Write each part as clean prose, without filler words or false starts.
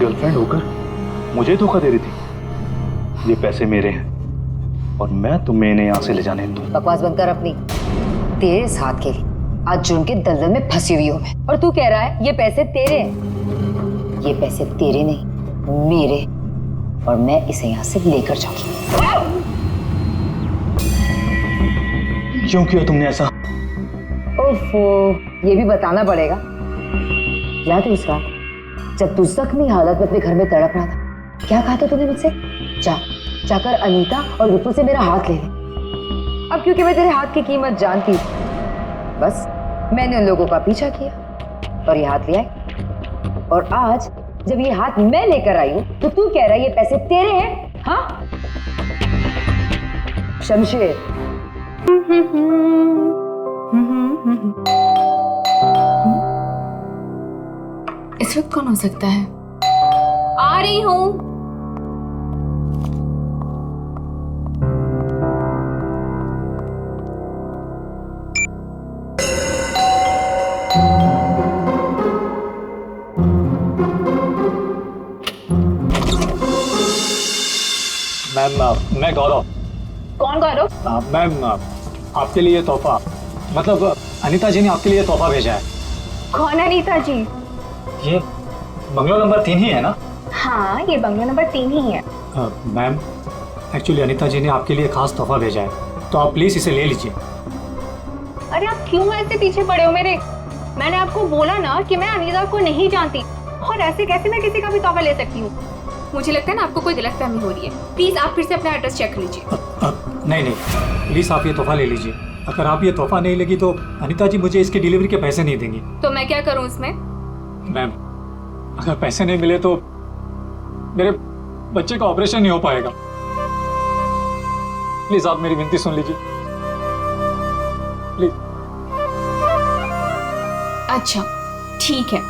Girlfriend होकर मुझे धोखा दे रही थी। ये पैसे मेरे हैं और मैं तुम्हें इन्हें यहाँ से ले जाने दूँ। बकवास बंद कर अपनी। तेरे साथ के आज जुर्म के दलदल में फंसी हुई हूँ मैं, और तू कह रहा है ये पैसे तेरे हैं। ये पैसे तेरे नहीं, मेरे, और मैं इसे यहाँ से लेकर जाऊंगी। क्यों किया तुमने ऐसा? ओफो, ये भी बताना पड़ेगा। याद है उस रात जब तू जख्मी हालत में अपने घर में तड़प रहा था, क्या कहा था तूने मुझसे? जाकर अनीता और विपुल से मेरा हाथ ले ले। अब क्योंकि मैं तेरे हाथ की कीमत जानती हूँ, बस मैंने उन लोगों का पीछा किया और ये हाथ ले आई। और आज जब ये हाथ मैं लेकर आई हूँ तो तू कह रहा है ये पैसे तेरे हैं? हाँ शमशेर, इस वक्त कौन हो सकता है? आ रही हूँ। मैम, मैं गौरव। कौन गौरव? मैम, आपके लिए तोहफा, मतलब अनीता जी ने आपके लिए तोहफा भेजा है। कौन अनीता जी? ये बंगलो नंबर 3 ही है ना? हाँ, ये बंगलो नंबर 3 ही है। मैम, एक्चुअली अनीता जी ने आपके लिए खास तोहफा भेजा है, तो आप प्लीज इसे ले लीजिए। अरे आप क्यों ऐसे पीछे पड़े हो मेरे? मैंने आपको बोला ना कि मैं अनीता को नहीं जानती, और ऐसे कैसे मैं किसी का भी तोहफा ले सकती हूँ? मुझे लगता है ना आपको कोई गलतफहमी हो रही है। प्लीज आप फिर से अपना एड्रेस चेक कर लीजिए। नहीं, प्लीज आप ये तोहफा ले लीजिए। अगर आप ये तोहफा नहीं लेगी तो अनीता जी मुझे इसकी डिलीवरी के पैसे नहीं देंगी। तो मैं क्या करूँ इसमें? मैम, अगर पैसे नहीं मिले तो मेरे बच्चे का ऑपरेशन नहीं हो पाएगा। प्लीज आप मेरी विनती सुन लीजिए, प्लीज। अच्छा ठीक है,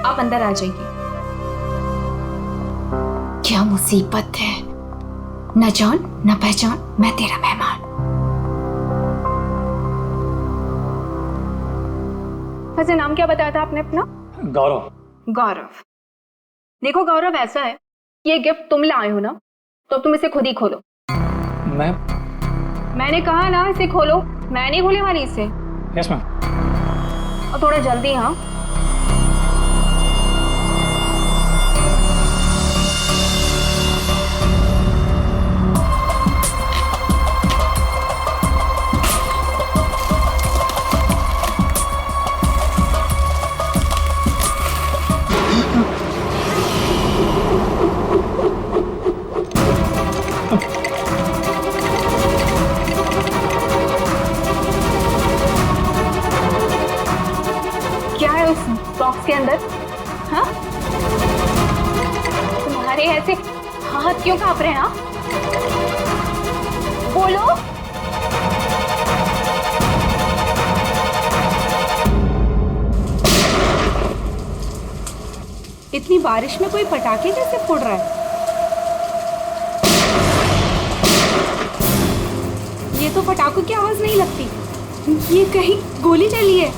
आप अंदर आ जाइए। क्या मुसीबत है, न जान न पहचान, मैं तेरा मेहमान। वैसे नाम क्या बताया था आपने अपना? गौरव। गौरव। देखो गौरव, ऐसा है, ये गिफ्ट तुम लाए हो ना, तो तुम इसे खुद ही खोलो। मैंने कहा ना इसे खोलो, मैं नहीं खोलने वाली इसे। Yes ma'am. और थोड़ा जल्दी। हाँ, बॉक्स के अंदर? हाँ, तुम्हारे ऐसे हाथ क्यों कांप रहे हैं? हाँ, बोलो। इतनी बारिश में कोई पटाखे कैसे फोड़ रहा है? ये तो पटाखों की आवाज नहीं लगती, ये कहीं गोली चली है।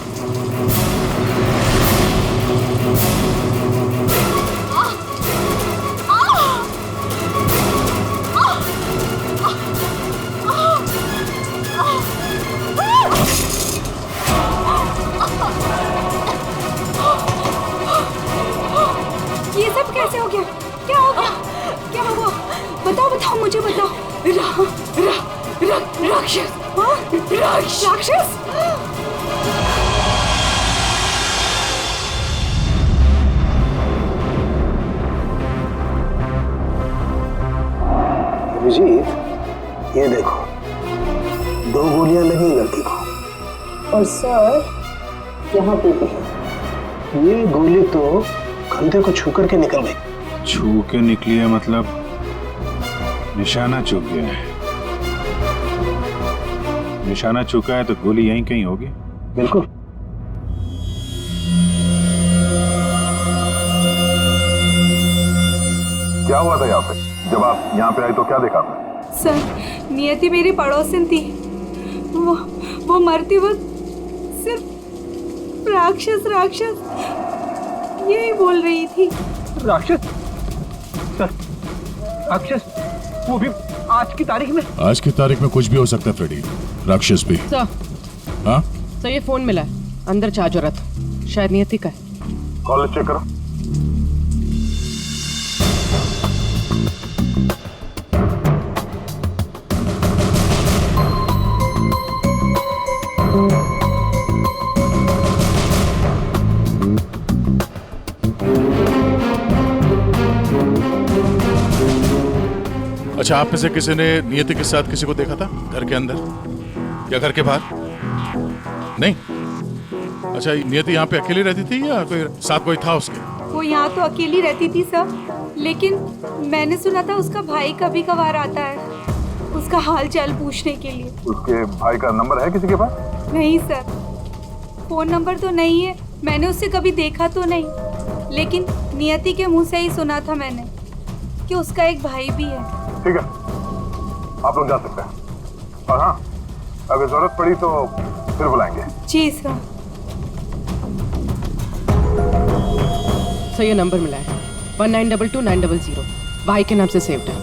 ये सब कैसे हो गया? क्या हो गया? क्या हुआ? बताओ, मुझे बताओ। राक्षस। राक्षस? अभिजीत, ये देखो, 2 गोलियां लगी लड़की को। और सर यहाँ पे भी ये गोली तो कंधे को छू करके निकल गई। छू के निकली है मतलब निशाना चूक गया है। निशाना चूका है तो गोली यहीं कहीं होगी। बिल्कुल। क्या हुआ था यहाँ पे? जब आप यहाँ पे आए तो क्या देखा आपने? सर, नियति मेरी पड़ोसन थी, वो मरती वक्त सिर्फ राक्षस यही बोल रही थी। राक्षस? सर, राक्षस वो भी आज की तारीख में? आज की तारीख में कुछ भी हो सकता है फ्रेडी, राक्षस भी। सर, हाँ सर ये फोन मिला है, अंदर चार्ज हो रहा था, शायद नियति का है। कॉल चेक करो। अच्छा, आप में से किसी ने नियति के साथ किसी को देखा था घर के अंदर या घर के बाहर? नहीं। अच्छा, नियति यहाँ पे अकेली रहती थी या कोई साथ कोई था उसके? वो यहाँ तो अकेली रहती थी सर, लेकिन मैंने सुना था उसका भाई कभी कभार आता है उसका हाल चाल पूछने के लिए। उसके भाई का नंबर है किसी के पास? नहीं सर, फोन नंबर तो नहीं है, मैंने उससे कभी देखा तो नहीं, लेकिन नियति के मुंह से ही सुना था मैंने कि उसका एक भाई भी है। ठीक है, आप लोग जा सकते हैं। और हाँ, अगर जरूरत पड़ी तो फिर बुलाएंगे। जी सर। सर ये नंबर मिला है 1922-900, भाई के नाम से सेव्ड है।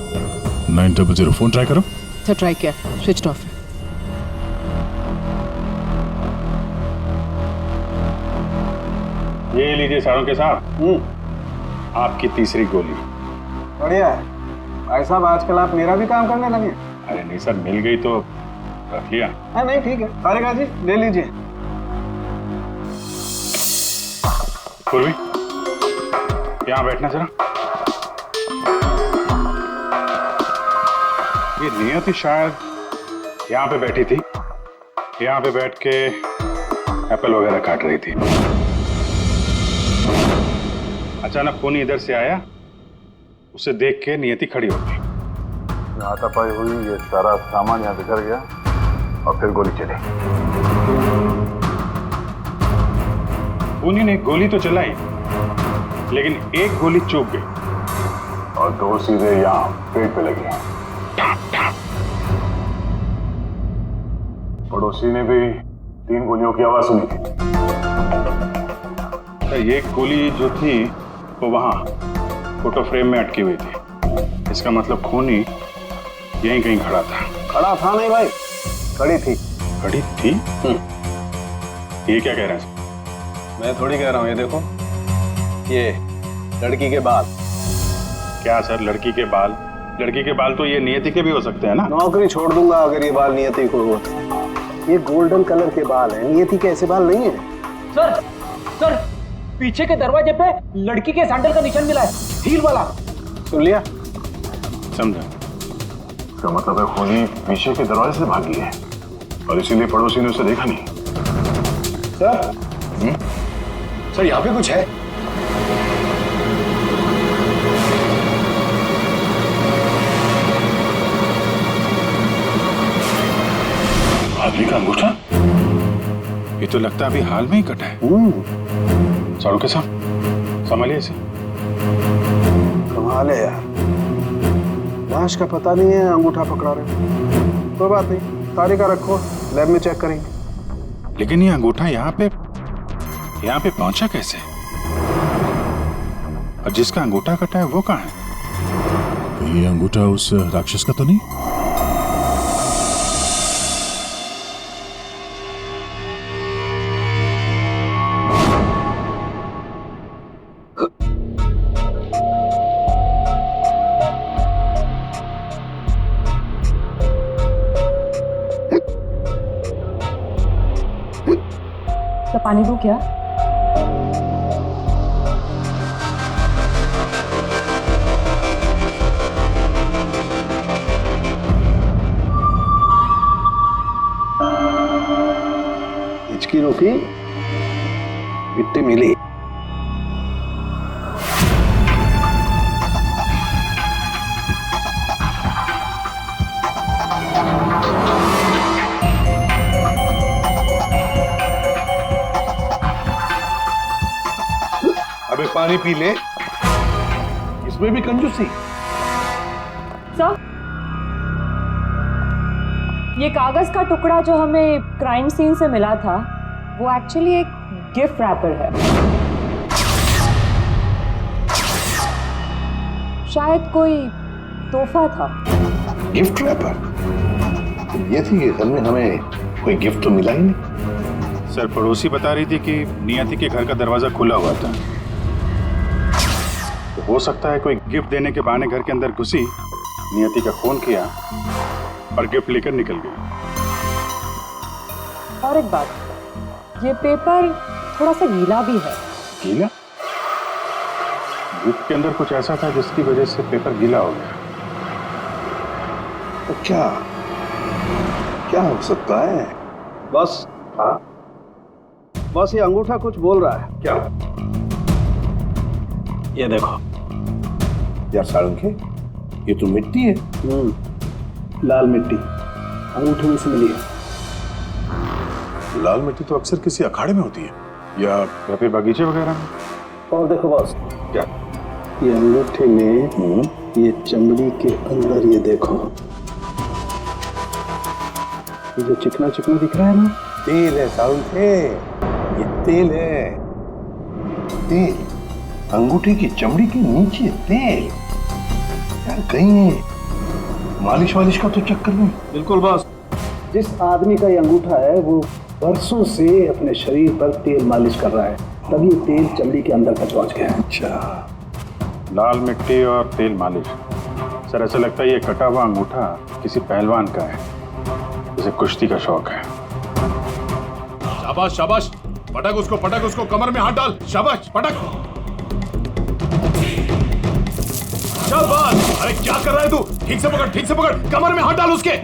900 फोन ट्राई करो। सर ट्राई किया, स्विच ऑफ है। ये लीजिए सारों के साथ आपकी तीसरी गोली। बढ़िया है भाई साहब, आजकल आप मेरा भी काम करने लगे। अरे नहीं सर, मिल गई तो रख लिया। हाँ नहीं ठीक है, तारिका जी ले लीजिए। पूर्वी, यहाँ बैठना जरा। ये नियति शायद यहाँ पे बैठी थी, यहाँ पे बैठ के एप्पल वगैरह काट रही थी। अचानक खूनी इधर से आया, उसे देख के नियति खड़ी हो गई। हाथापाई हुई, ये सारा सामान यहाँ बिखर गया और फिर गोली चली। खूनी ने गोली तो चलाई, लेकिन एक गोली चूक गई और दो सीधे यहाँ पेट पे लगी। पड़ोसी ने भी 3 गोलियों की आवाज सुनी थी। तो ये गोली जो थी वो वहां फोटो फ्रेम में अटकी हुई थी। इसका मतलब खूनी यहीं कहीं खड़ा था। खड़ा था नहीं भाई, खड़ी थी। खड़ी थी? ये क्या कह रहे हैं? मैं थोड़ी कह रहा हूँ, ये देखो, ये लड़की के बाल। क्या सर, लड़की के बाल? लड़की के बाल तो ये नियति के भी हो सकते हैं ना। नौकरी छोड़ दूंगा अगर ये बाल नियति को हो तो। ये गोल्डन कलर के बाल हैं, नियति के ऐसे बाल नहीं है। सर, सर पीछे के दरवाजे पे लड़की के सैंडल का निशान मिला है, हील वाला। सुन लिया? समझा। इसका मतलब है खूनी पीछे के दरवाजे से भागी है और इसीलिए पड़ोसी ने उसे देखा नहीं। सर, सर यहाँ पे कुछ है। आदमी का अंगूठा? ये तो लगता है अभी हाल में ही कटा है। सारू के साथ संभालिए इसे। कमाल है यार, लाश का पता नहीं है, अंगूठा पकड़ा रहे। कोई बात नहीं, तारिका रखो, लैब में चेक करेंगे। लेकिन ये अंगूठा यहाँ पे पहुंचा कैसे? और जिसका अंगूठा कटा है वो कहाँ है? ये अंगूठा उस राक्षस का तो नहीं? तो पानी दो क्या? हिचकी रोकी, मिट्टी मिली। अबे पानी पी ले, इसमें भी कंजूसी। सर, ये कागज का टुकड़ा जो हमें क्राइम सीन से मिला था वो एक्चुअली एक गिफ्ट रैपर है। शायद कोई तोहफा था। Gift wrapper? ये थी कि घर में हमें कोई गिफ्ट तो मिला ही नहीं। सर, पड़ोसी बता रही थी कि नियति के घर का दरवाजा खुला हुआ था, तो हो सकता है कोई गिफ्ट देने के बहाने घर के अंदर घुसी, नियति का फोन किया और गिफ्ट लेकर निकल गई। और एक बात, ये पेपर थोड़ा सा गीला भी है। गीला? गिफ्ट के अंदर कुछ ऐसा था जिसकी वजह से पेपर गीला हो गया। तो क्या क्या हो सकता है? बस हाँ, बस ये अंगूठा कुछ बोल रहा है। क्या? ये देखो। यार साळुंखे, ये तो मिट्टी है। लाल मिट्टी अंगूठे में से मिली है। लाल मिट्टी तो अक्सर किसी अखाड़े में होती है या फिर बगीचे वगैरह में। और देखो बॉस, क्या? ये अंगूठे में ये चमड़ी के अंदर ये देखो, ये जो चिकना चिकना दिख रहा है ना, तेल है साळुंखे, ये तेल है। तेल अंगूठे की चमड़ी के नीचे तेल। यार कहीं मालिश वालिश का तो चक्कर नहीं? बिल्कुल बॉस। जिस आदमी का ये अंगूठा है वो बरसों से अपने शरीर पर तेल मालिश कर रहा है, तभी ये तेल चमड़ी के अंदर तक पहुंच गया। अच्छा, लाल मिट्टी और तेल मालिश। सर, ऐसा लगता है ये कटा हुआ अंगूठा किसी पहलवान का है, जिसे कुश्ती का शौक है। शाबाश शाबाश, पटक उसको, कमर में हाथ डाल। शाबाश, पटक। शाबाश। अरे क्या कर रहा है तू? ठीक से पकड़, कमर में हाथ डाल उसके।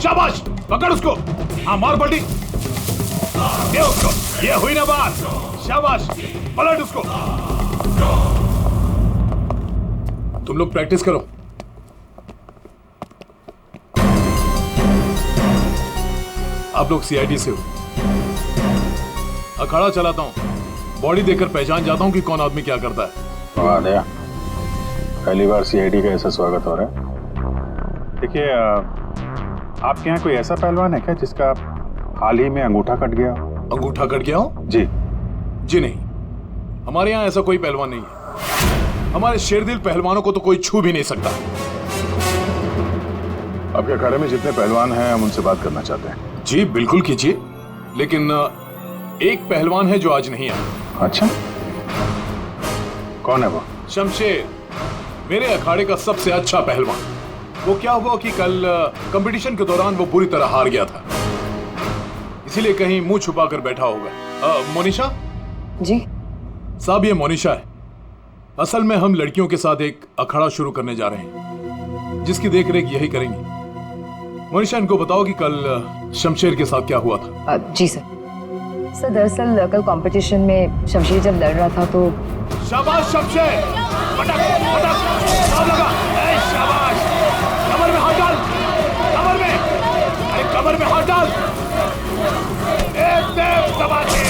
शाबाश, पकड़ उसको। हाँ, मार पलटी, दे उसको। ये हुई ना बात। शाबाश, पलट उसको। तुम लोग प्रैक्टिस करो। आप लोग सीआईडी से हो। अखाड़ा चलाता हूं, बॉडी देखकर पहचान जाता हूं कि कौन आदमी क्या करता है। वाह दया, पहली बार सीआईडी का ऐसा स्वागत हो रहा है। देखिए, आपके यहाँ कोई ऐसा पहलवान है क्या जिसका हाल ही में अंगूठा कट गया? अंगूठा कट गया हो? जी। जी नहीं, हमारे यहाँ ऐसा कोई पहलवान नहीं है। हमारे शेरदिल पहलवानों को तो कोई छू भी नहीं सकता। आपके अखाड़े में जितने पहलवान हैं, हम उनसे बात करना चाहते हैं। जी बिल्कुल कीजिए, लेकिन एक पहलवान है जो आज नहीं आया। अच्छा, कौन है वो? शमशेर, मेरे अखाड़े का सबसे अच्छा पहलवान। वो क्या हुआ कि कल कंपटीशन के दौरान वो बुरी तरह हार गया था, इसीलिए कहीं मुंह छुपाकर बैठा होगा। मोनिशा जी साहब, ये मोनिशा है। असल में हम लड़कियों के साथ एक अखाड़ा शुरू करने जा रहे हैं, जिसकी देखरेख यही करेंगी। मोनिशा, इनको बताओ कि कल शमशेर के साथ क्या हुआ था। जी सर। दरअसल कल कंपटीशन में शमशेर जब लड़ रहा था तो। शाबाश शमशेर, पटक पटक, दाव लगा। ए शाबाश, कमर में हाथ डाल, कमर में, अरे कमर में हाथ डाल। एकदम दबाते,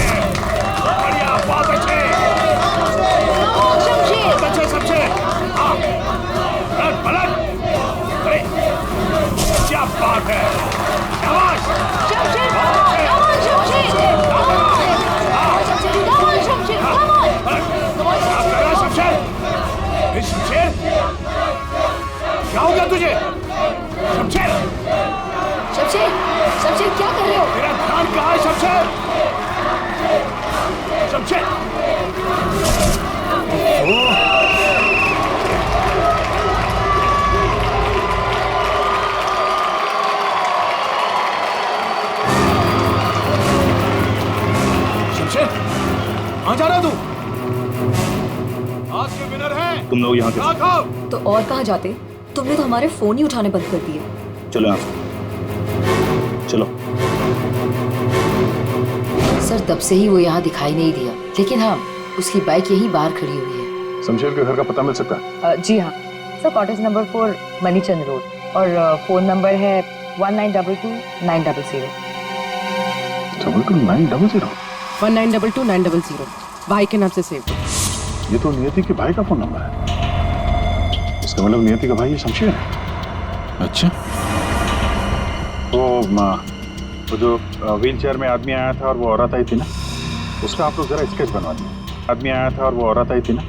बढ़िया, बहुत अच्छे शमशेर। हाँ, पलट पलट, अरे क्या बात है। शाबाश शमशेर, शमशेर, क्या हो गया तुझे? शमशेर, शमशेर, शमशेर क्या कर रहे हो? तेरा ध्यान कहाँ है शमशेर? शमशेर, शमशेर, कहाँ जा रहा है तू? आज के विनर है तुम लोग यहाँ क्या खाओ? तो और कहाँ जाते? तुमने तो हमारे फोन ही उठाने बंद कर दिए। चलो यहाँ से, चलो। सर, तब से ही वो यहाँ दिखाई नहीं दिया, लेकिन हाँ, उसकी बाइक यहीं बाहर खड़ी हुई है। शमशेर के घर का पता मिल सकता है? जी हाँ सर, कॉटेज नंबर 4 मनीचंद रोड, और फोन नंबर है 1922-900। 22-900? 1922-900 भाई के नाम से सेव। ये तो नियति के भाई का फोन नंबर है। इसका मतलब नियति का भाई ये शमशेर है। अच्छा, वो जो व्हील चेयर में आदमी आया था और वो औरत आई थी ना, उसका आप लोग जरा स्केच बनवा दिए। आदमी आया था और वो औरत आई थी ना,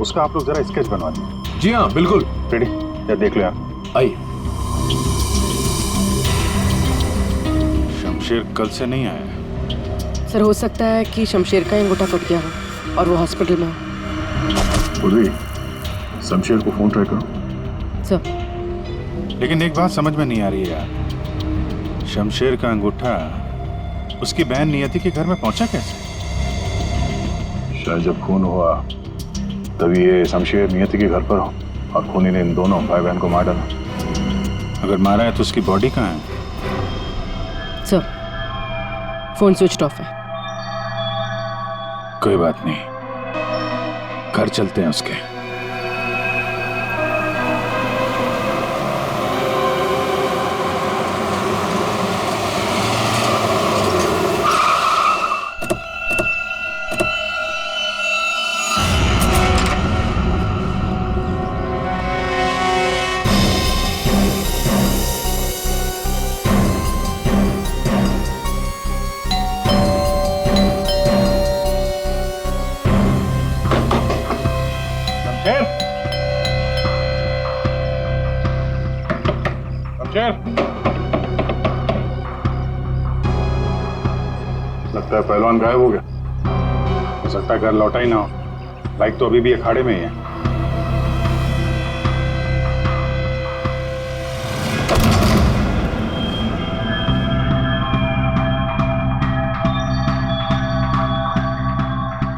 उसका आप लोग जरा स्केच बनवा दिए। जी हाँ बिल्कुल। रेडी, या देख लो आप। आइए। शमशेर कल से नहीं आया। सर हो सकता है कि शमशेर का अंगूठा फट गया हो और वो हॉस्पिटल में हो। उर्वी, शमशेर को फोन ट्राई करो। सर। लेकिन एक बात समझ में नहीं आ रही है यार, शमशेर का अंगूठा उसकी बहन नियति के घर में पहुंचा कैसे? शायद जब खून हुआ तभी ये शमशेर नियति के घर पर हो और खूनी ने इन दोनों भाई बहन को मार डाला। अगर मारा है तो उसकी बॉडी कहाँ है? सर, फोन स्विच ऑफ है। कोई बात नहीं, घर चलते हैं उसके। लगता है पहलवान गायब हो गया। हो सकता है घर लौटा ही ना हो। बाइक तो अभी भी अखाड़े में ही है।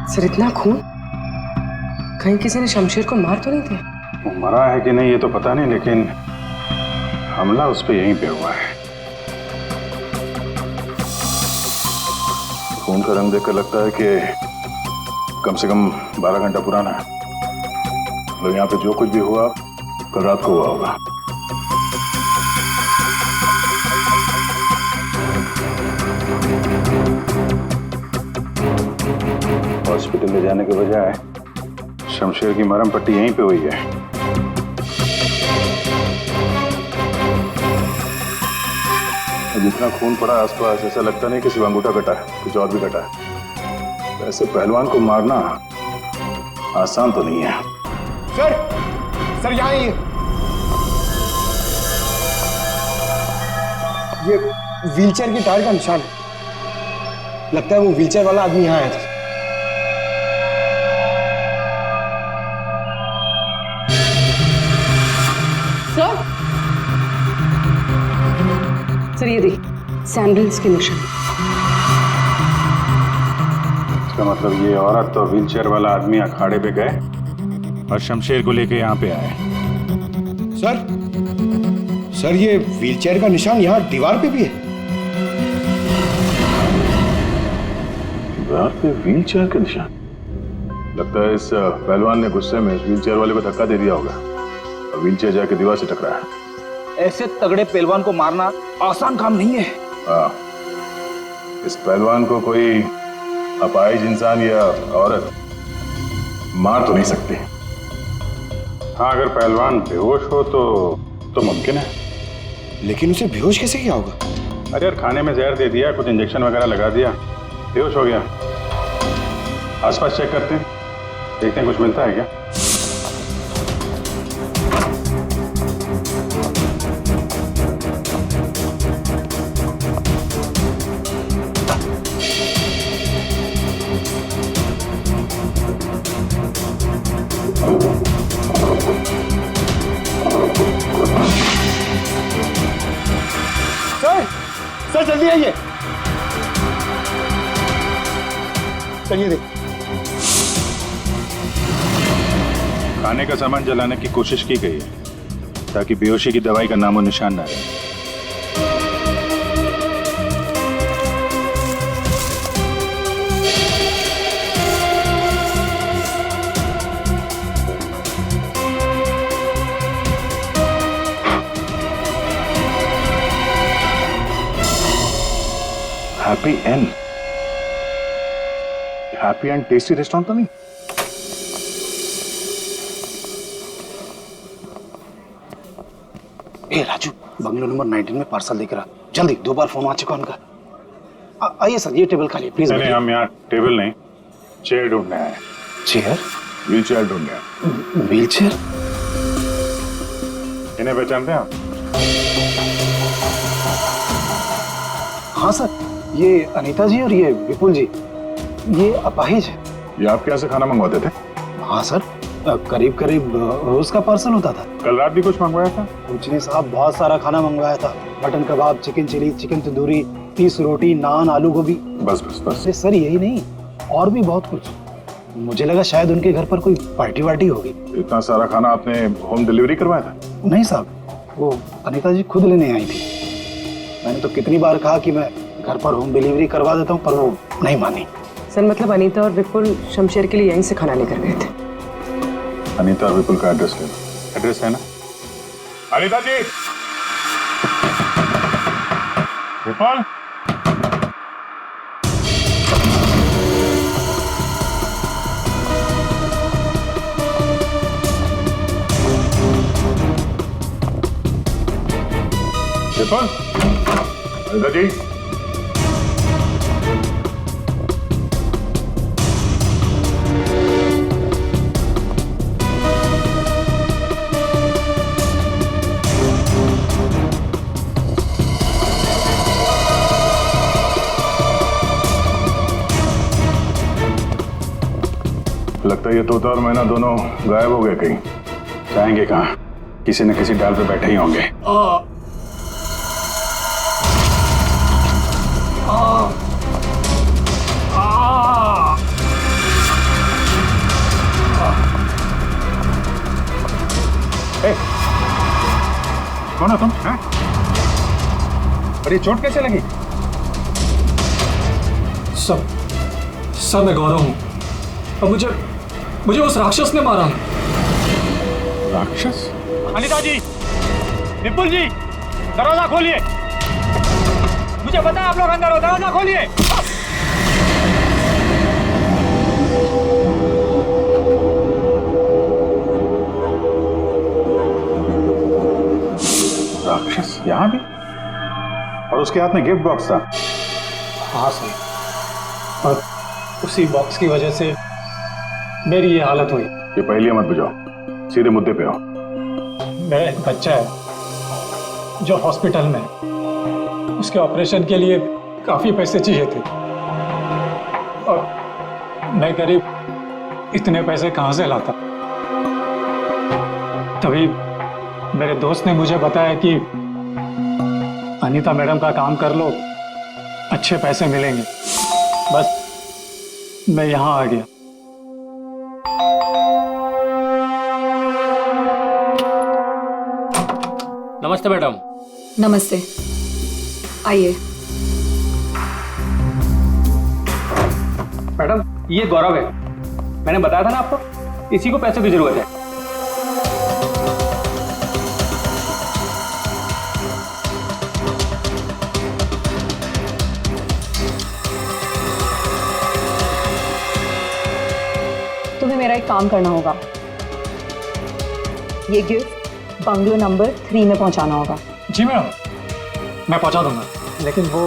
सर इतना खून, कहीं किसी ने शमशेर को मार तो नहीं दिया? वो मरा है कि नहीं ये तो पता नहीं, लेकिन हमला उस पर यहीं पे हुआ है। खून का रंग देखकर लगता है कि कम से कम 12 घंटा पुराना है। मतलब यहाँ पे जो कुछ भी हुआ कल रात को हुआ होगा। हॉस्पिटल ले जाने के बजाय शमशेर की मरहम पट्टी यहीं पे हुई है। जितना खून पड़ा आसपास ऐसा लगता नहीं कि सिर्फ अंगूठा कटा है, कुछ और भी कटा है। ऐसे पहलवान को मारना आसान तो नहीं है। सर यहाँ ये व्हीलचेयर की टायर का निशान है। लगता है वो व्हीलचेयर वाला आदमी यहाँ आया था। सर ये देखिए, सैंडल्स के निशान। इसका मतलब ये औरत और व्हीलचेयर वाला आदमी अखाड़े पे गए और शमशेर को लेके यहाँ पे आए। सर ये व्हीलचेयर का निशान यहाँ दीवार पे भी है। दीवार पे व्हीलचेयर का निशान? लगता है इस पहलवान ने गुस्से में इस व्हीलचेयर वाले को धक्का दे दिया होगा और व्हीलचेयर जाके दीवार से टकराया। ऐसे तगड़े पहलवान को मारना आसान काम नहीं है। हाँ, इस पहलवान को कोई अपाहिज इंसान या औरत मार तो नहीं सकती। हाँ, अगर पहलवान बेहोश हो तो मुमकिन है। लेकिन उसे बेहोश कैसे किया होगा? अरे यार, खाने में जहर दे दिया, कुछ इंजेक्शन वगैरह लगा दिया, बेहोश हो गया। आसपास चेक करते हैं, देखते हैं कुछ मिलता है क्या। सर जल्दी आइए। चलिए देख। खाने का सामान जलाने की कोशिश की गई है ताकि बेहोशी की दवाई का नामो निशान ना रहे। हैप्पी एंड टेस्टी रेस्टोरेंट तो नहीं? ए राजू, बंगलो नंबर 19 में पार्सल लेकर आ। जल्दी, 2 बार फोन आ चुका उनका। आइए सर, ये टेबल खाली प्लीज। नहीं, हम यहाँ टेबल नहीं, चेयर ढूंढने आए। चेयर? व्हील चेयर ढूंढने आए। Wheel chair? इन्हें पहचानते हैं आप? हाँ सर, ये अनीता जी और ये विपुल जी, ये अपाहिज है। ये आपके यहाँ से खाना मंगवाते थे? हाँ सर, करीब करीब रोज का पार्सल होता था। कल रात भी कुछ मंगवाया था? कुछ नहीं साहब, बहुत सारा खाना मंगवाया था। मटन कबाब, चिकन चिली, चिकन तंदूरी, 30 रोटी, नान, आलू गोभी। बस बस बस। अरे सर यही नहीं, और भी बहुत कुछ। मुझे लगा शायद उनके घर पर कोई पार्टी वार्टी होगी। इतना सारा खाना आपने होम डिलीवरी करवाया था? नहीं साहब, वो अनीता जी खुद लेने आई थी। मैंने तो कितनी बार कहा कि मैं घर पर होम डिलीवरी करवा देता हूँ, पर वो नहीं मानी। सर मतलब अनीता और विपुल शमशेर के लिए यहीं से खाना लेकर गए थे। अनीता और विपुल का एड्रेस ले लो। एड्रेस है ना? अनीता जी, विपुल, विपुल, अनीता जी, लगता है ये तोता और मैना दोनों गायब हो गए कहीं। जाएंगे कहाँ? किसी न किसी डाल पे बैठे ही होंगे। कौन हो तुम? हैं? और ये चोट कैसे लगी? सब मैं गौरव हूँ और मुझे उस राक्षस ने मारा है। राक्षस? अनीता जी, विपुल जी, दरवाजा खोलिए। मुझे पता है आप लोग अंदर हो, दरवाजा खोलिए। राक्षस यहाँ भी? और उसके हाथ में गिफ्ट बॉक्स था? हाँ सर, और उसी बॉक्स की वजह से मेरी ये हालत हुई। ये पहेलियां मत बुझाओ, सीधे मुद्दे पे आओ। मेरा एक बच्चा है जो हॉस्पिटल में है। उसके ऑपरेशन के लिए काफी पैसे चाहिए थे और मैं गरीब इतने पैसे कहाँ से लाता। तभी मेरे दोस्त ने मुझे बताया कि अनीता मैडम का काम कर लो, अच्छे पैसे मिलेंगे। बस मैं यहाँ आ गया। नमस्ते मैडम। नमस्ते, आइए। मैडम ये गौरव है, मैंने बताया था ना आपको, इसी को पैसे की जरूरत है। तुम्हें मेरा एक काम करना होगा। ये गिफ्ट बंगलो नंबर 3 में पहुंचाना होगा। जी मैडम, मैं पहुंचा दूंगा। लेकिन वो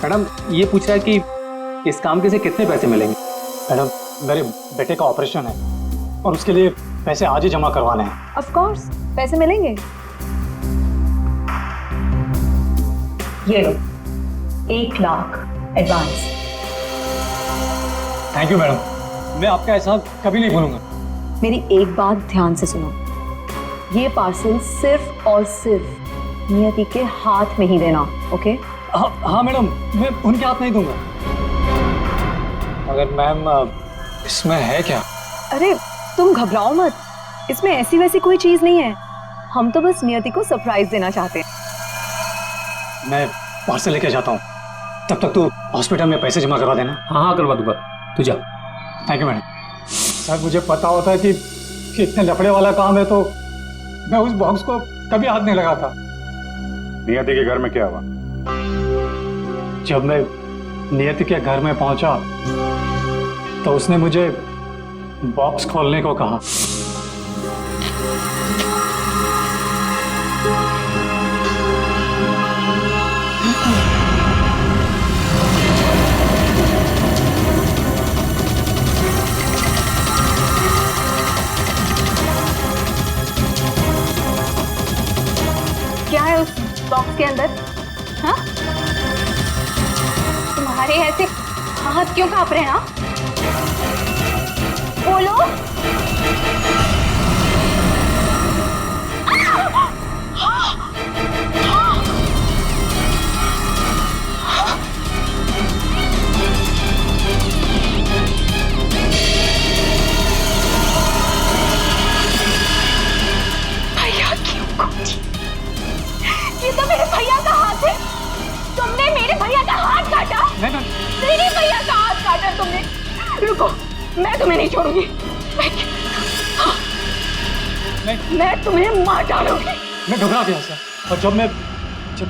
मैडम ये पूछ रहा है कि इस काम के से कितने पैसे मिलेंगे। मैडम मेरे बेटे का ऑपरेशन है और उसके लिए पैसे आज ही जमा करवाने हैं। ऑफ कोर्स पैसे मिलेंगे। ये लो 1 lakh advance. Thank you madam, मैं आपका एहसान कभी नहीं भूलूंगा। मेरी एक बात ध्यान से सुनो, ये पार्सल सिर्फ और सिर्फ नियति के हाथ में ही देना, ओके? हाँ मैडम, मैं उनके हाथ नहीं दूंगा। मगर मैम इसमें है क्या? अरे तुम घबराओ मत, इसमें ऐसी वैसी कोई चीज नहीं है। हम तो बस नियति को सरप्राइज देना चाहते हैं। मैं पार्सल लेके जाता हूँ, तब तक तू हॉस्पिटल में पैसे जमा करवा देना। हाँ करवा दूंगा, तू जा। Thank you madam. सर मुझे पता होता है कि इतने लफड़े वाला काम है तो मैं उस बॉक्स को कभी हाथ नहीं लगाता। नियति के घर में क्या हुआ? जब मैं नियति के घर में पहुंचा तो उसने मुझे बॉक्स खोलने को कहा। बॉक्स के अंदर? हाँ? तुम्हारे ऐसे हाथ क्यों कांप रहे हैं? हाँ? बोलो। भैया क्यों काटी? ये तो मेरे भैया का हाथ है। तुमने मेरे भैया का हाथ काटा? मेरे भैया का हाथ काटा तुमने। रुको, मैं तुम्हें नहीं छोड़ूंगी। मैं तुम्हें मार डालूंगी। मैं घबरा गया सर, और जब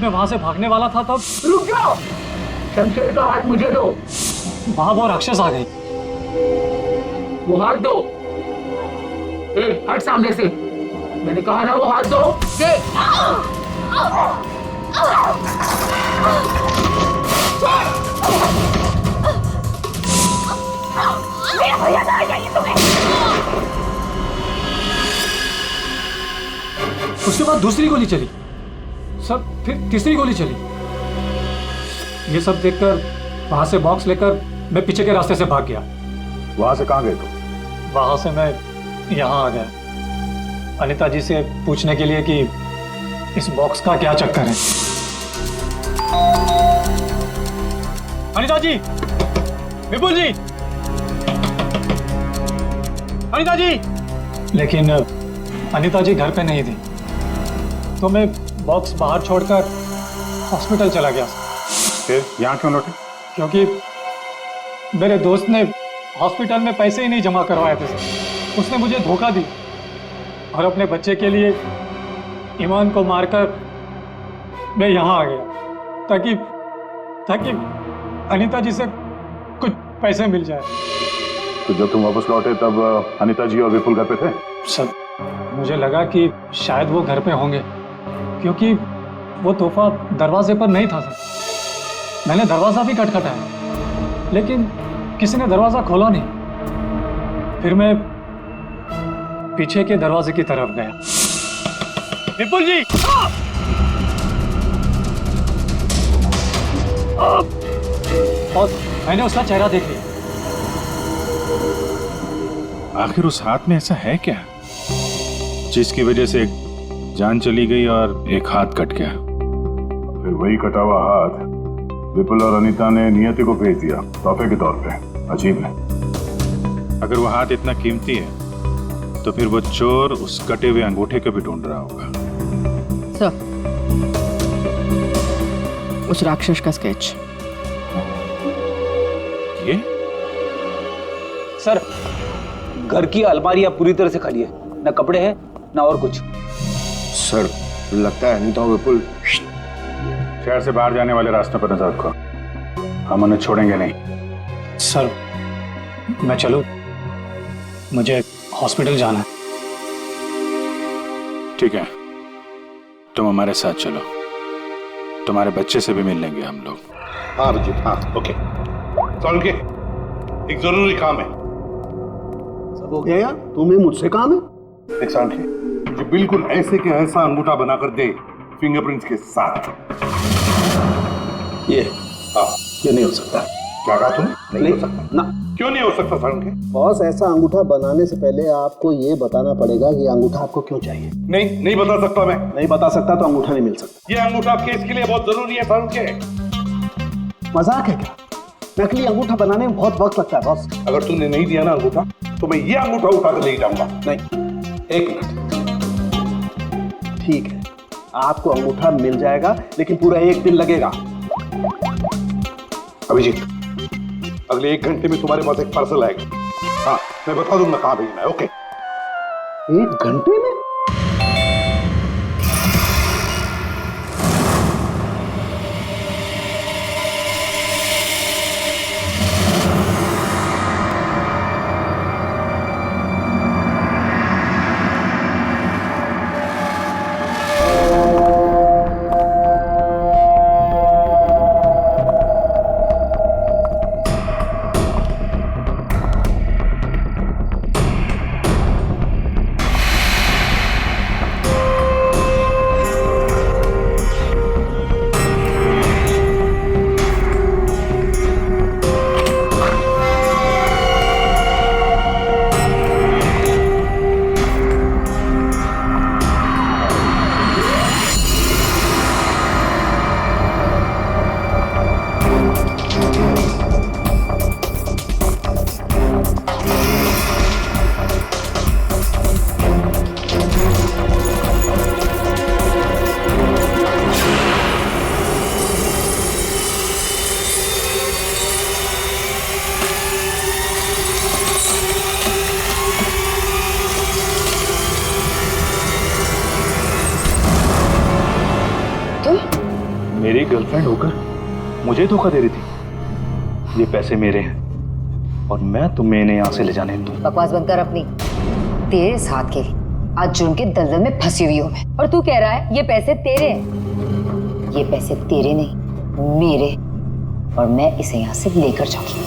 मैं वहां से भागने वाला था तब रुक जाओ, शमशेर का हाथ मुझे दो। वहां वो राक्षस आ गई। वो हाथ दो। हट सामने से, मैंने कहा ना वो हाथ दो। मेरा भैया कहाँ चाहिए तुम्हें? उसके बाद दूसरी गोली चली सर, फिर तीसरी गोली चली। ये सब देखकर वहां से बॉक्स लेकर मैं पीछे के रास्ते से भाग गया। वहां से कहाँ गए तुम? वहां से मैं यहाँ आ गया अनीता जी से पूछने के लिए कि इस बॉक्स का क्या चक्कर है। अनीता जी, विपुल जी, अनीता जी। लेकिन अनीता जी घर पे नहीं थी, तो मैं बॉक्स बाहर छोड़कर हॉस्पिटल चला गया। फिर यहाँ क्यों लौटे? क्योंकि मेरे दोस्त ने हॉस्पिटल में पैसे ही नहीं जमा करवाए थे। उसने मुझे धोखा दी और अपने बच्चे के लिए ईमान को मारकर मैं यहाँ आ गया ताकि अनीता जी से कुछ पैसे मिल जाए। तो जब तुम वापस लौटे तब अनीता जी और विपुल घर पे थे? सब मुझे लगा कि शायद वो घर पे होंगे, क्योंकि वो तोहफा दरवाजे पर नहीं था सर। मैंने दरवाजा भी खटखटाया, लेकिन किसी ने दरवाजा खोला नहीं। फिर मैं पीछे के दरवाजे की तरफ गया। विपुल जी, और मैंने उसका चेहरा देख लिया। आखिर उस हाथ में ऐसा है क्या जिसकी वजह से एक जान चली गई और एक हाथ कट गया? फिर वही कटा हुआ हाथ विपुल और अनीता ने नियति को भेज दिया तोहफे के तौर पे। अजीब है। अगर वो हाथ इतना कीमती है तो फिर वो चोर उस कटे हुए अंगूठे को भी ढूंढ रहा होगा। सर, उस राक्षस का स्केच। ये सर, घर की अलमारियां पूरी तरह से खाली है, ना कपड़े हैं ना और कुछ। सर, लगता है अनीता और विपुल शहर से बाहर जाने वाले रास्ते पर नजर रखो, हम उन्हें छोड़ेंगे नहीं। सर, मैं चलूं? मुझे हॉस्पिटल जाना है। ठीक है, तुम हमारे साथ चलो, तुम्हारे बच्चे से भी मिल लेंगे हम लोग। हाँ अभिजीत, हाँ ओके। चल के एक जरूरी काम है। सब हो गया यार, तुम्हें मुझसे काम है? एक साल के मुझे बिल्कुल ऐसे के ऐसा अंगूठा बना कर दे, फिंगरप्रिंट्स के साथ। ये हाँ, ये नहीं हो सकता। क्या कहा तुमने? नहीं हो सकता ना। क्यों नहीं हो सकता सर? बॉस, ऐसा अंगूठा बनाने से पहले आपको ये बताना पड़ेगा कि अंगूठा आपको क्यों चाहिए। नहीं बता सकता मैं। नहीं बता सकता तो अंगूठा नहीं मिल सकता। ये अंगूठा केस के लिए बहुत जरूरी है सर के। मजाक है क्या? नकली अंगूठा बनाने में बहुत वक्त लगता है बॉस। अगर तूने नहीं दिया ना अंगूठा तो मैं ये अंगूठा उठा कर ले जाऊंगा। नहीं, एक मिनट। ठीक है, आपको अंगूठा मिल जाएगा, लेकिन पूरा 1 दिन लगेगा। अभिजीत, अगले 1 घंटे में तुम्हारे पास एक पार्सल आएगा। हाँ, मैं बता दूंगा कहाँ भेजना है। ओके? 1 घंटे में? गर्लफ्रेंड होकर मुझे धोखा दे रही थी। ये पैसे मेरे हैं और मैं तुम्हें इन्हें यहाँ से ले जाने दूँ। बकवास बंद कर अपनी। तेरे साथ के आज जुर्म के दलदल में फंसी हुई हूँ मैं, और तू कह रहा है ये पैसे तेरे हैं। ये पैसे तेरे नहीं, मेरे, और मैं इसे यहाँ से लेकर जाऊंगी।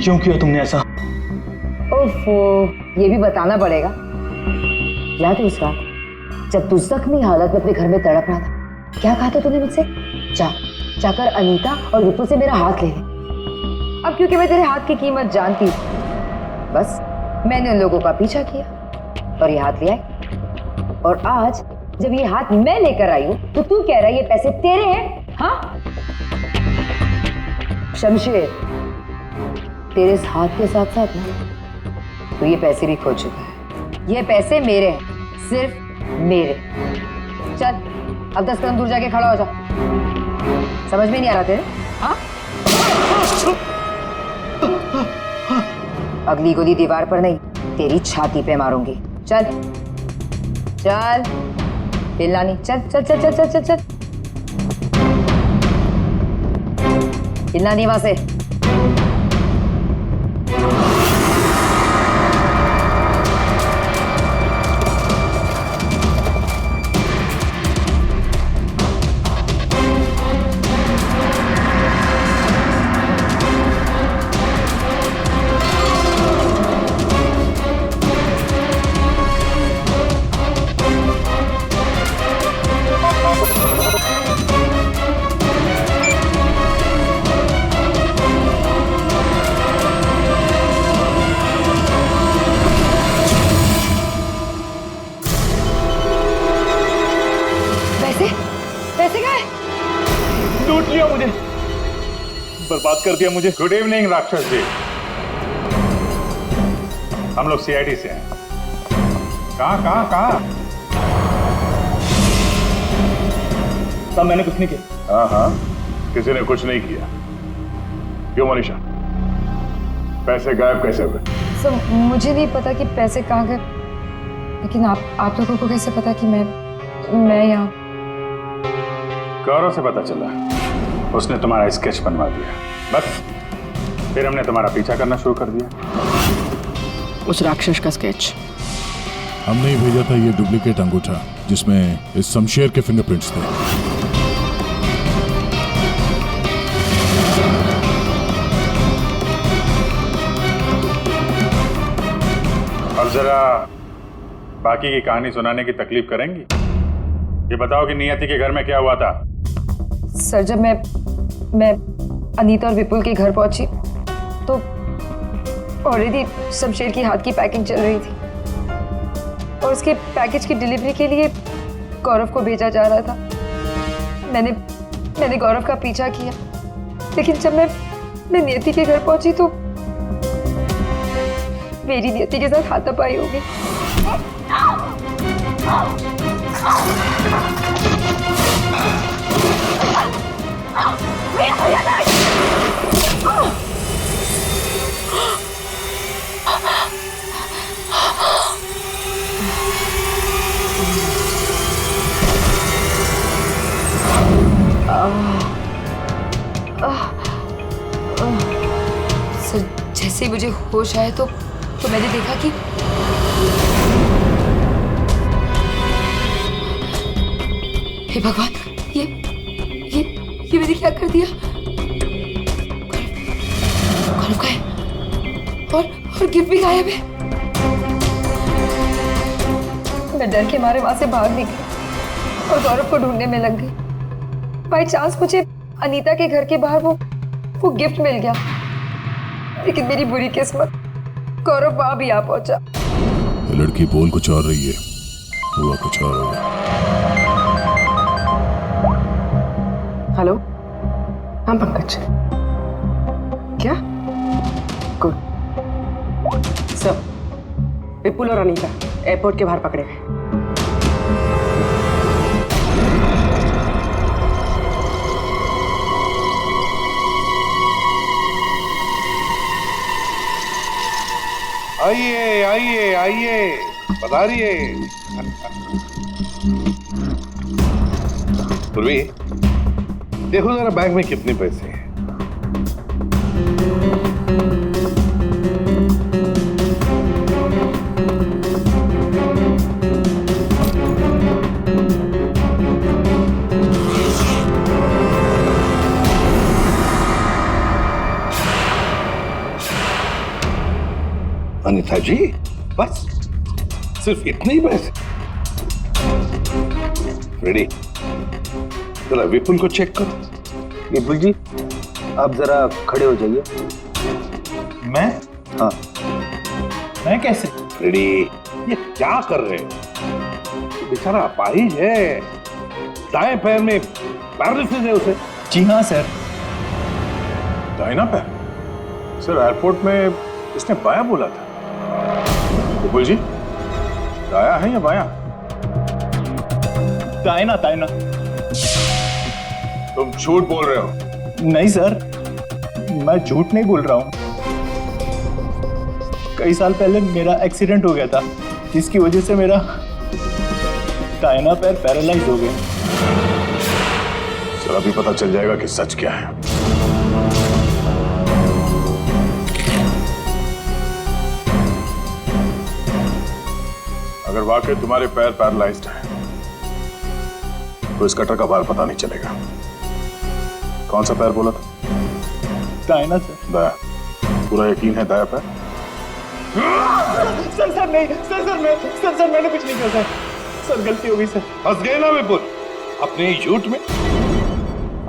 क्यों किया तुमने ऐसा? ओफो, ये भी बताना पड़ेगा। याद है उस रात जब तू जख्मी हालत में अपने घर में तड़प रहा था, क्या कहा था तूने मुझसे? जाकर अनीता और विपुल से मेरा हाथ ले ले। अब क्योंकि मैं तेरे हाथ की कीमत जानती हूँ, बस मैंने उन लोगों का पीछा किया और ये हाथ ले आई। और आज जब ये हाथ मैं लेकर आई हूं तो तू कह रहा है ये पैसे तेरे हैं? हाँ शमशेर, तेरे इस हाथ के साथ साथ ना तो ये पैसे भी खो चुका है। ये पैसे मेरे हैं, सिर्फ मेरे। चल अब 10 कदम दूर जाके खड़ा हो जा। समझ में नहीं आ रहा तेरे? हाँ, अगली गोली दीवार पर नहीं, तेरी छाती पे मारूंगी। चल चल, हिलना नहीं। चल चल चल चल चल चल चल, हिलना नहीं वहां से। बर्बाद कर दिया मुझे। गुड इवनिंग राक्षस जी, हम लोग सीआईडी से हैं। कहाँ? तब मैंने कुछ नहीं किया। हाँ, किसी ने कुछ नहीं किया। क्यों मनीषा, पैसे गायब कैसे हुए? सर मुझे नहीं पता कि पैसे कहाँ गए, लेकिन आप लोगों को कैसे पता कि मैं यहाँ? गौरव से पता चला, उसने तुम्हारा स्केच बनवा दिया। बस फिर हमने तुम्हारा पीछा करना शुरू कर दिया। उस राक्षस का स्केच हमने ही भेजा था, ये डुप्लीकेट अंगूठा जिसमें इस शमशेर के फिंगरप्रिंट्स थे। अब जरा बाकी की कहानी सुनाने की तकलीफ करेंगी? ये बताओ कि नियति के घर में क्या हुआ था? सर जब मैं अनीता और विपुल के घर पहुंची तो ऑलरेडी शमशेर की हाथ की पैकिंग चल रही थी और उसके पैकेज की डिलीवरी के लिए गौरव को भेजा जा रहा था। मैंने गौरव का पीछा किया, लेकिन जब मैं नियति के घर पहुंची तो मेरी नियति के साथ हाथापाई हो गई। सर जैसे ही मुझे होश आया तो मैंने देखा कि हे भगवान, ये मैंने क्या कर दिया? गौरव का है और गिफ्ट भी गायब है। मैं डर के मारे वहां से भाग निकली और गौरव को ढूंढने में लग गई। बाई चांस मुझे अनीता के घर के बाहर वो गिफ्ट मिल गया, लेकिन मेरी बुरी किस्मत गौरव वहां भी आ पहुंचा। लड़की बोल कुछ और रही है, हुआ कुछ और होगा। हेलो, हाँ पंकज, क्या? गुड सर, विपुल और अनीता एयरपोर्ट के बाहर पकड़े गए। आइए आइए आइए, पधारिए। पूर्वी, देखो जरा बैग में कितने पैसे हैं। अनिता जी, बस सिर्फ इतने ही पैसे? रेडी, जरा विपुल को चेक करो। विपुल जी, आप जरा खड़े हो जाइए। मैं? हाँ। मैं कैसे? रेडी, ये क्या कर रहे हैं? बेचारा अपाहिज है, दाएं पैर में पैरालिसिस है उसे। जी हाँ सर। दाहिना पैर? सर एयरपोर्ट में इसने बायां बोला था। विपुल जी, दाया है या बायां? दाहिना दाहिना। तुम झूठ बोल रहे हो। नहीं सर, मैं झूठ नहीं बोल रहा हूँ। कई साल पहले मेरा एक्सीडेंट हो गया था, जिसकी वजह से मेरा दाहिना पैर पैरालाइज हो गया। सर अभी पता चल जाएगा कि सच क्या है। अगर वाकई तुम्हारे पैर पैरालाइज्ड हैं, तो इस कटर का बार पता नहीं चलेगा। कौन सा पैर बोला था? दाहिना सर। दाया? पूरा यकीन है दाया पैर? सर नहीं, सर मैंने कुछ नहीं किया सर गलती हो गई सर। फंस गए ना विपुल अपने ही झूठ में।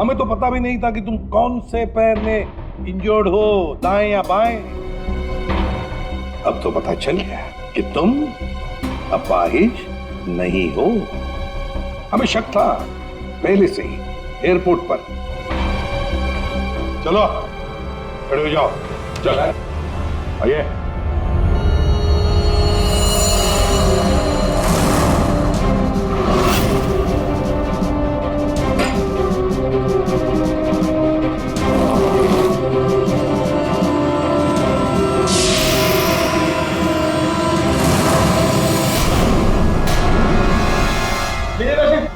हमें तो पता भी नहीं था कि तुम कौन से पैर में इंजर्ड हो, दाएं या बाएं। अब तो पता चल गया कि तुम अपाहिज नहीं हो। हमें शक था पहले से ही एयरपोर्ट पर। चलो खड़े हो जाओ। चल आइए।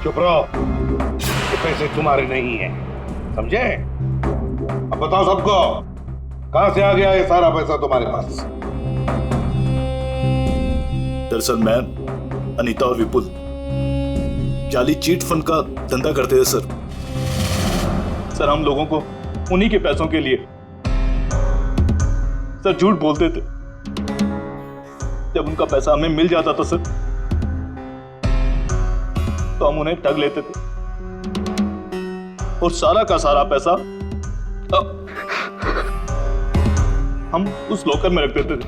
चुप रहो, ये पैसे तुम्हारे नहीं हैं, समझे? अब बताओ सबको, कहां से आ गया ये सारा पैसा तुम्हारे पास? दरअसल मैं, अनीता और विपुल जाली चीट फंड का धंधा करते थे सर हम लोगों को उन्हीं के पैसों के लिए सर झूठ बोलते थे। जब उनका पैसा हमें मिल जाता था सर, तो हम उन्हें ठग लेते थे और सारा का सारा पैसा हम उस लॉकर में रख देते थे,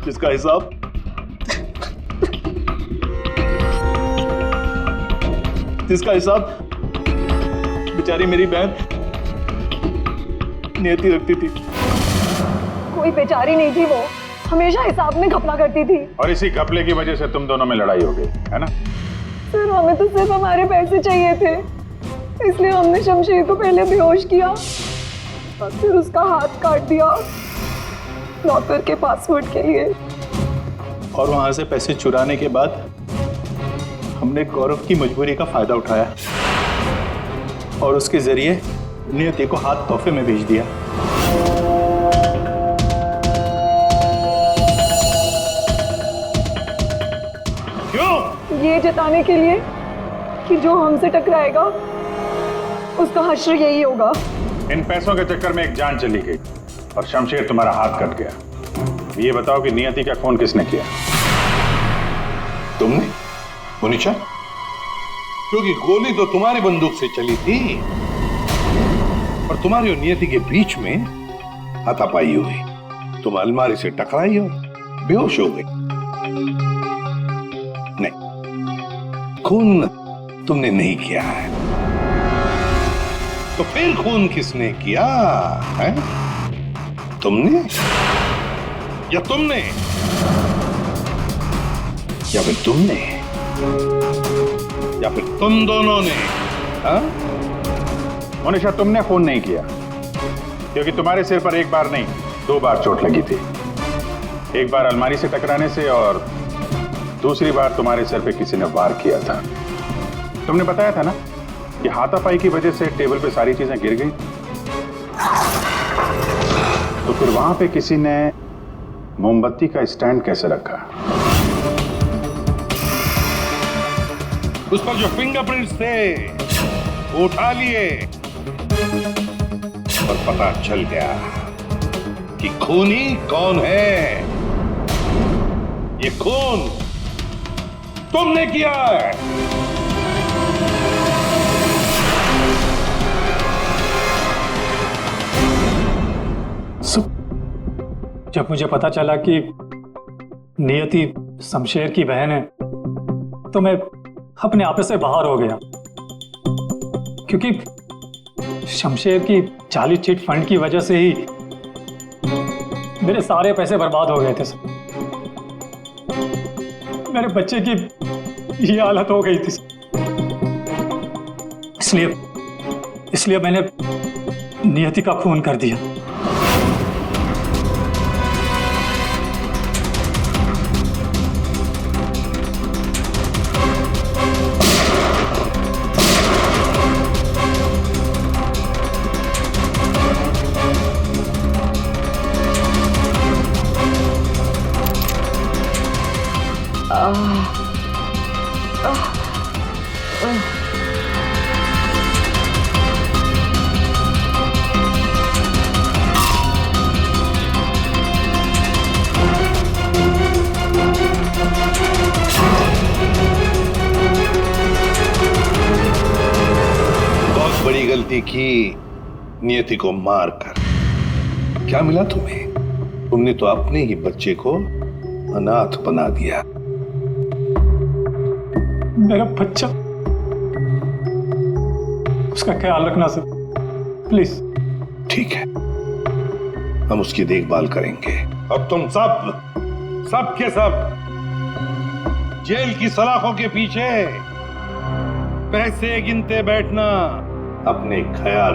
जिसका हिसाब बेचारी मेरी बहन नियति रखती थी। कोई बेचारी नहीं थी, वो हमेशा हिसाब में घपला करती थी। और इसी घपले की वजह से तुम दोनों में लड़ाई हो गई, है ना? सर हमें तो सिर्फ हमारे पैसे चाहिए थे, इसलिए हमने शमशेर को पहले बेहोश किया और फिर उसका हाथ काट दिया लॉकर के पासवर्ड के लिए। और वहां से पैसे चुराने के बाद हमने गौरव की मजबूरी का फायदा उठाया और उसके जरिए नियति को हाथ तोहफे में भेज दिया। क्यों? ये जताने के लिए कि जो हमसे टकराएगा उसका हश्र यही होगा। इन पैसों के चक्कर में एक जान चली गई और शमशेर तुम्हारा हाथ कट गया। ये बताओ कि नियति का खून किसने किया? तुमने? मुनीशा? क्योंकि गोली तो तुम्हारी बंदूक से चली थी और तुम्हारी और नियति के बीच में हाथापाई हुई। तुम अलमारी से टकराई और बेहोश हो गई। नहीं, खून तुमने नहीं किया है। तो फिर खून किसने किया है? तुमने या तुमने या फिर तुमने या फिर तुम दोनों ने? हाँ? मोनिशा, तुमने खून नहीं किया, क्योंकि तुम्हारे सिर पर एक बार नहीं 2 बार चोट लगी थी। एक बार अलमारी से टकराने से और दूसरी बार तुम्हारे सिर पे किसी ने वार किया था। तुमने बताया था ना कि हाथापाई की वजह से टेबल पे सारी चीजें गिर गई, तो फिर वहां पे किसी ने मोमबत्ती का स्टैंड कैसे रखा? उस पर जो फिंगरप्रिंट्स थे वो उठा लिए और पता चल गया कि खूनी कौन है। ये खून तुमने किया है। जब मुझे पता चला कि नियति शमशेर की बहन है तो मैं अपने आप से बाहर हो गया, क्योंकि शमशेर की जाली चिट फंड की वजह से ही मेरे सारे पैसे बर्बाद हो गए थे। मेरे बच्चे की ये हालत हो गई थी, इसलिए मैंने नियति का खून कर दिया। बहुत बड़ी गलती की नियति को मारकर। क्या मिला तुम्हें? तुमने तो अपने ही बच्चे को अनाथ बना दिया। मेरा बच्चा, उसका ख्याल रखना सर, प्लीज। ठीक है, हम उसकी देखभाल करेंगे। अब तुम सब के सब जेल की सलाखों के पीछे पैसे गिनते बैठना। अपने ख्याल